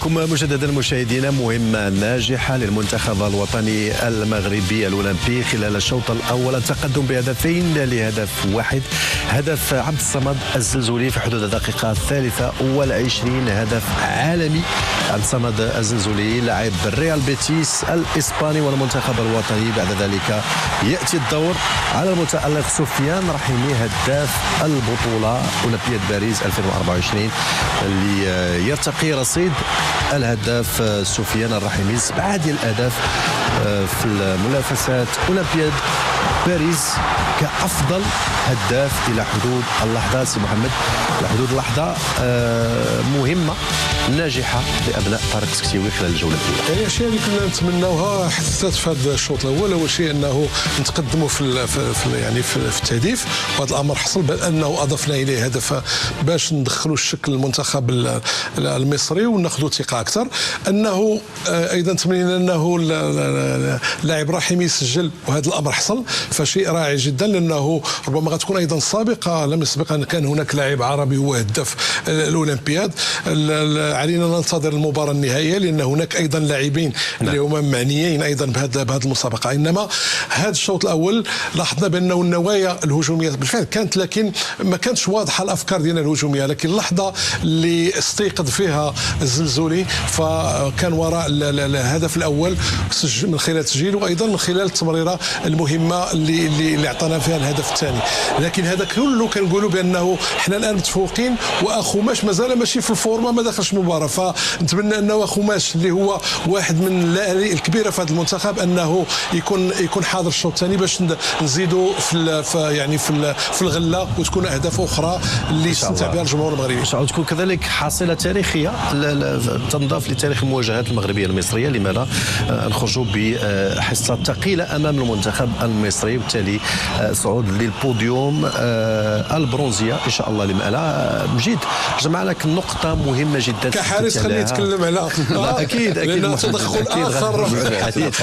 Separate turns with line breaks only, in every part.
بكم مجددا مشاهدينا. مهمة ناجحة للمنتخب الوطني المغربي الأولمبي خلال الشوط الأول، التقدم بهدفين لهدف واحد. هدف عبد الصمد الزلزولي في حدود الدقيقة 23، هدف عالمي. عبد الصمد الزلزولي لاعب الريال بيتيس الإسباني والمنتخب الوطني. بعد ذلك يأتي الدور على المتألق سفيان رحيمي هداف البطولة أولمبياد باريس 2024 اللي يرتقي رصيد الهداف سفيان الرحيمي 7 ديال الأهداف في المنافسات أولمبياد باريس كأفضل هداف إلى حدود اللحظة. سي محمد، إلى حدود اللحظة مهمة ناجحة لأبناء طارق السكتيوي خلال الجولة الأولى.
يعني الأشياء اللي كنا نتمناوها حدثت في هذا الشوط الأول. أول شيء أنه نتقدموا في التهديف، وهذا الأمر حصل بأنه أضفنا إليه هدف باش ندخلوا الشكل المنتخب المصري وناخذوا ثقة أكثر. أنه أيضا تمنينا أنه اللاعب رحيمي يسجل، وهذا الأمر حصل، فشيء رائع جدا، لأنه ربما غتكون أيضا سابقة. لم يسبق أن كان هناك لاعب عربي هو هداف الأولمبياد. علينا ننتظر المباراة النهائية، لأن هناك أيضا لاعبين اللي هما معنيين أيضا بهذه المسابقة. إنما هذا الشوط الأول لاحظنا بأنه النوايا الهجومية بالفعل كانت، لكن ما كانتش واضحة الأفكار ديالنا الهجومية. لكن اللحظة اللي استيقظ فيها الزلزولي فكان وراء الهدف الأول من خلال تسجيله، وأيضا من خلال التمريرة المهمة اللي اعطانا فيها الهدف الثاني. لكن هذا كله كنقولوا بأنه احنا الآن متفوقين، وأخو ماش مازال ماشي في الفورمة، ما دخلش المباراة. فنتمنى أنه أخو ماش اللي هو واحد من الليالي الكبيرة في هذا المنتخب أنه يكون حاضر الشوط الثاني باش نزيدوا في الغلة، وتكون أهداف أخرى اللي يستمتع بها الجمهور المغربي.
إن شاء الله تكون كذلك حاصلة تاريخية تنضاف لتاريخ المواجهات المغربية المصرية. لماذا نخرجوا بحصة ثقيلة أمام المنتخب المصري، وبالتالي صعود للبوديوم البرونزية إن شاء الله لمألا. مجيد جمع لك نقطة مهمة جدا
كحارس. خليني نتكلم على
أكيد
لأنه تدخل آخر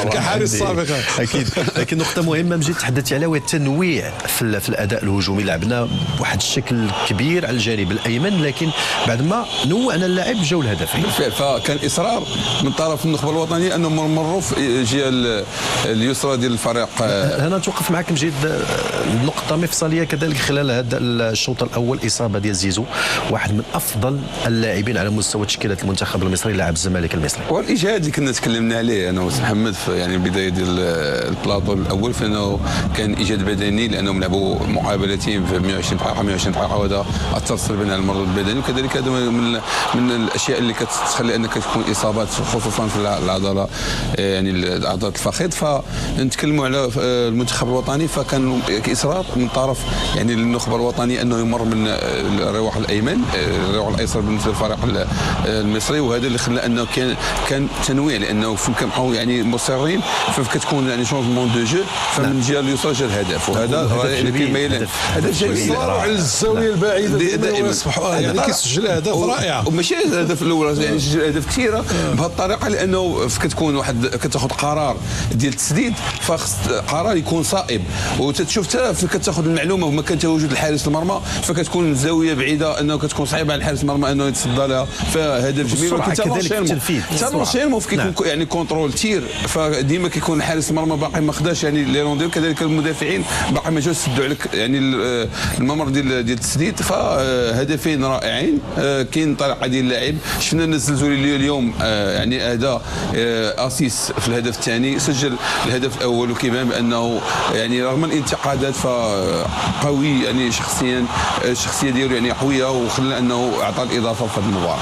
كحارس سابق
أكيد. لكن نقطة مهمة مجيد تحدثت عليها، وهي التنويع في الأداء الهجومي. لعبنا بواحد الشكل كبير على الجانب الأيمن، لكن بعد ما نوعنا اللعب جاو الهدفين
بالفعل. فكان إصرار من طرف النخبة الوطنية أنهم مروا في الجهة اليسرى ديال الفريق.
هنا توقف معك مجيد نقطة مفصلية كذلك خلال هذا الشوط الأول، إصابة ديال زيزو، واحد من أفضل اللاعبين على مستوى تشكيلة المنتخب المصري، لاعب الزمالك المصري.
والإجهاد اللي كنا تكلمنا عليه أنا وسي محمد في البداية ديال البلاطو الأول، فإنه كان إجهاد بدني، لأنهم لعبوا مقابلتين في 120 دقيقة وهذا أثر سلبا على المردود البدني. وكذلك هذا من الأشياء اللي كتخلي أنك تكون إصابات خصوصا في العضلة، عضلة الفخذ. فنتكلموا على المنتخب الوطني، فكان إصرار من طرف النخبة الوطنية أنه يمر من الرواح الأيمن الرواح الأيسر بالنسبة للفريق المصري، وهذا اللي خلى أنه كان تنويع، لأنه كنبقاو مصرين فكتكون شونجمون دو جو، فمن الجهة اليسرى جا الهدف، وهذا كيميل هدف جميل
على الزاوية البعيدة دائما كيسجل أهداف رائعة.
وماشي الهدف الأول، سجل أهداف كثيرة بهذه الطريقة، لأنه كتكون كتاخذ قرار ديال التسديد، فخص قرار يكون صائب، وتتشوف حتى كتاخذ المعلومة وما كان تواجد الحارس المرمى، فكتكون الزاوية بعيدة أنه كتكون صعيبة على الحارس المرمى أنه يتصدى لها. فهدف جميل، ولكن تنفيذ كيكون كونترول تير، فديما كيكون الحارس المرمى باقي ما خداش لي روندير، كذلك المدافعين باقي ما جاوش يسدوا عليك الممر ديال التسديد. فهدفين رائعين. كاين طريقه ديال اللاعب، شفنا الزلزولي اليوم ادى اسيس في الهدف الثاني، سجل الهدف الاول، وكيبان بانه رغم الانتقادات فقوي شخصيا، الشخصيه ديالو قويه، وخلى انه اعطى الاضافه في المباراه.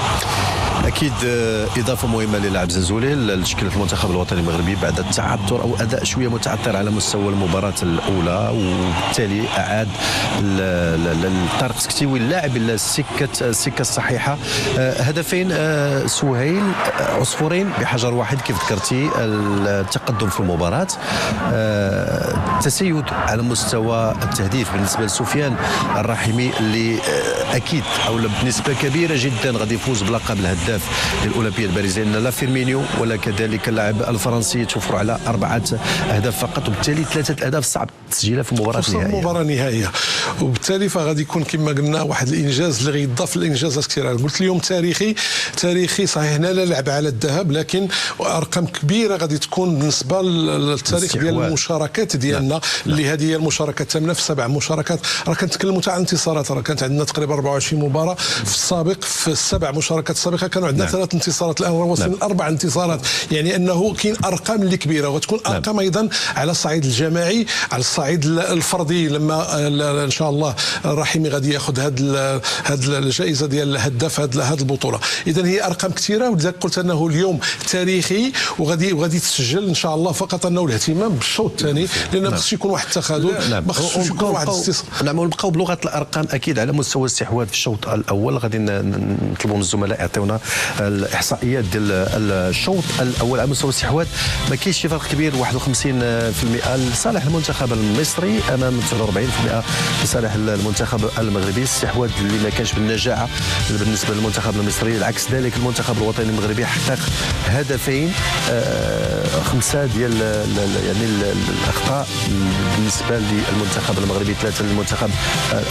أكيد إضافة مهمة للاعب زلزولي لتشكيلة المنتخب الوطني المغربي بعد التعثر أو أداء شوية متعثر على مستوى المباراة الأولى، وبالتالي أعاد طارق السكتيوي اللاعب إلى السكة الصحيحة. هدفين سهيل، عصفورين بحجر واحد كيف ذكرتي. التقدم في المباراة، تسيد على مستوى التهديف بالنسبة لسفيان الرحيمي، اللي أكيد أو بنسبة كبيرة جدا غادي يفوز بلقب الهداف الاهداف للاولمبيه البارزه ان لا فيرمينيو ولا كذلك اللاعب الفرنسي توفروا على 4 أهداف فقط، وبالتالي 3 الأهداف صعب تسجيلها في المباراه النهائيه.
مباراه نهائيه، وبالتالي فغادي يكون كما قلنا واحد الانجاز اللي غيضاف للانجازات كثيره. قلت اليوم تاريخي صحيح هنا لا لعب على الذهب، لكن ارقام كبيره غادي تكون بالنسبه للتاريخ ديال المشاركات ديالنا اللي هذه هي المشاركه الثامنه في 7 مشاركات. راه كنتكلموا تاع انتصارات، راه كانت عندنا تقريبا 24 مباراه في السابق، في ال7 مشاركات السابقه كانوا عندنا 3 انتصارات، الان واصلين 4 انتصارات، يعني انه كاين ارقام اللي كبيره، وتكون ارقام ايضا على الصعيد الجماعي، على الصعيد الفردي لما ان شاء الله رحيمي غادي ياخذ هذه الجائزه ديال الهداف هذه البطوله. اذا هي ارقام كثيره، ولذلك قلت انه اليوم تاريخي وغادي تسجل ان شاء الله، فقط انه الاهتمام بالشوط الثاني، لان خصو يكون واحد التخاذل، ما خصوش يكون واحد
نعم، ونبقاو بلغه الارقام اكيد على مستوى الاستحواذ في الشوط الاول. غادي نطلبوا من الزملاء يعطيونا الاحصائيات ديال الشوط الاول على مستوى الاستحواذ. ما كاينش شي فرق كبير، 51% لصالح المنتخب المصري امام 49% لصالح المنتخب المغربي. الاستحواذ اللي ما كانش بالنجاعه بالنسبه للمنتخب المصري، العكس ذلك المنتخب الوطني المغربي حقق هدفين، 5 ديال يعني الاخطاء بالنسبه للمنتخب المغربي، 3 للمنتخب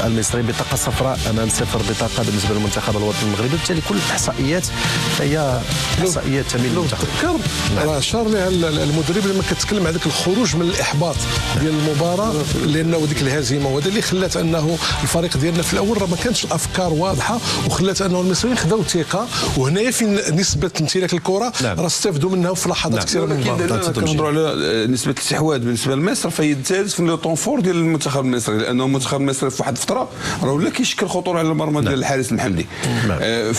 المصري. بطاقه صفراء امام 0 بطاقه بالنسبه للمنتخب الوطني المغربي. بالتالي كل الاحصائيات هي احصائيات تميل للمنتخب.
راه اشار لها المدرب لما كتكلم على ذاك الخروج من الاحباط ديال المباراه، لانه ديك الهزيمه، وهذا اللي خلات انه الفريق ديالنا في الاول راه ما كانش الافكار واضحه، وخلات انه المصريين خذاو ثقه، وهنايا فين نسبه امتلاك الكره راه استفدوا منها في لحظات كثيره من المباراه.
كنهضروا على نسبه الاستحواذ بالنسبه لمصر، فهي الثالث في لو طون فور ديال المنتخب المصري، لانه المنتخب المصري في واحد الفتره راه ولا كيشكل خطوره على المرمى ديال الحارس المحمدي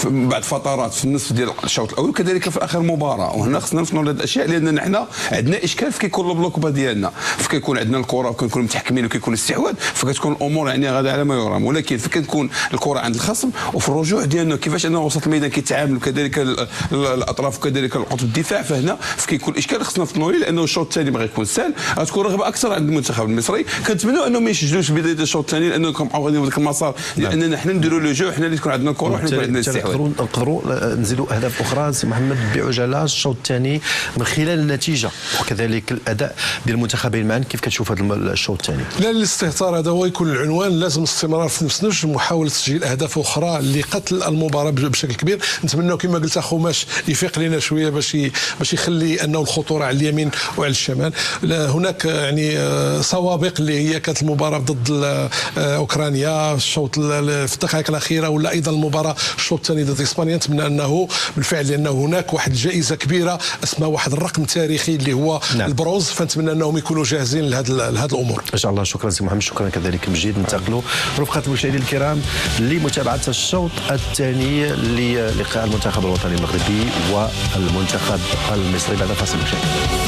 بعد فترات في النصف ديال الشوط الاول، كذلك في اخر المباراه. وهنا خصنا نفهموا هذه الاشياء، لان حنا عندنا اشكال في كيكون البلوك با ديالنا، كيكون عندنا الكره وكنكون متحكمين وكيكون الاستحواذ، فكتكون الامور يعني غاده على ما يرام. ولكن فكتكون الكره عند الخصم، وفي الرجوع ديالنا كيفاش انه وسط الميدان كيتعامل، وكذلك الاطراف وكذلك القطب الدفاع، فهنا فكيكون الاشكال خصنا نفهموا ليه، لانه الشوط الثاني ما غيكون سهل، غتكون رغبه اكثر عند المنتخب المصري. كنتمنوا انهم ما يسجلوش بدايه الشوط الثاني، لانه كنبقاو غاديين في ذاك المسار ديال اننا حنا نديروا لو جو، حنا اللي تكون عندنا الكره وحنا يكون عندنا الاستحواذ.
نقدروا نزيدوا اهداف اخرى سي محمد بعجاله الشوط الثاني من خلال النتيجه وكذلك الاداء ديال المنتخبين معا. كيف كتشوف هذا الشوط الثاني؟
لا، الاستهتار هذا هو يكون العنوان، لازم استمرار في نفس النهج، محاوله تسجيل اهداف اخرى لقتل المباراه بشكل كبير. نتمنوا كما قلت اخو ماش يفيق لنا شويه باش يخلي انه الخطوره على اليمين وعلى الشمال. هناك يعني سوابق اللي هي كانت المباراه ضد اوكرانيا الشوط في الدقائق الاخيره، ولا ايضا المباراه الشوط الثاني ضد اسبانيا. نتمنى انه بالفعل، لانه هناك واحد الجائزه كبيره اسمها واحد الرقم تاريخي اللي هو البرونز، فنتمنى انهم يكونوا جاهزين لهذه الامور
ان شاء الله. شكرا سي محمد، شكرا كذلك مجيد. ننتقلوا رفقه المشاهدين الكرام لمتابعه الشوط الثاني للقاء المنتخب الوطني المغربي والمنتخب المصري بعد فاصل مشاهد.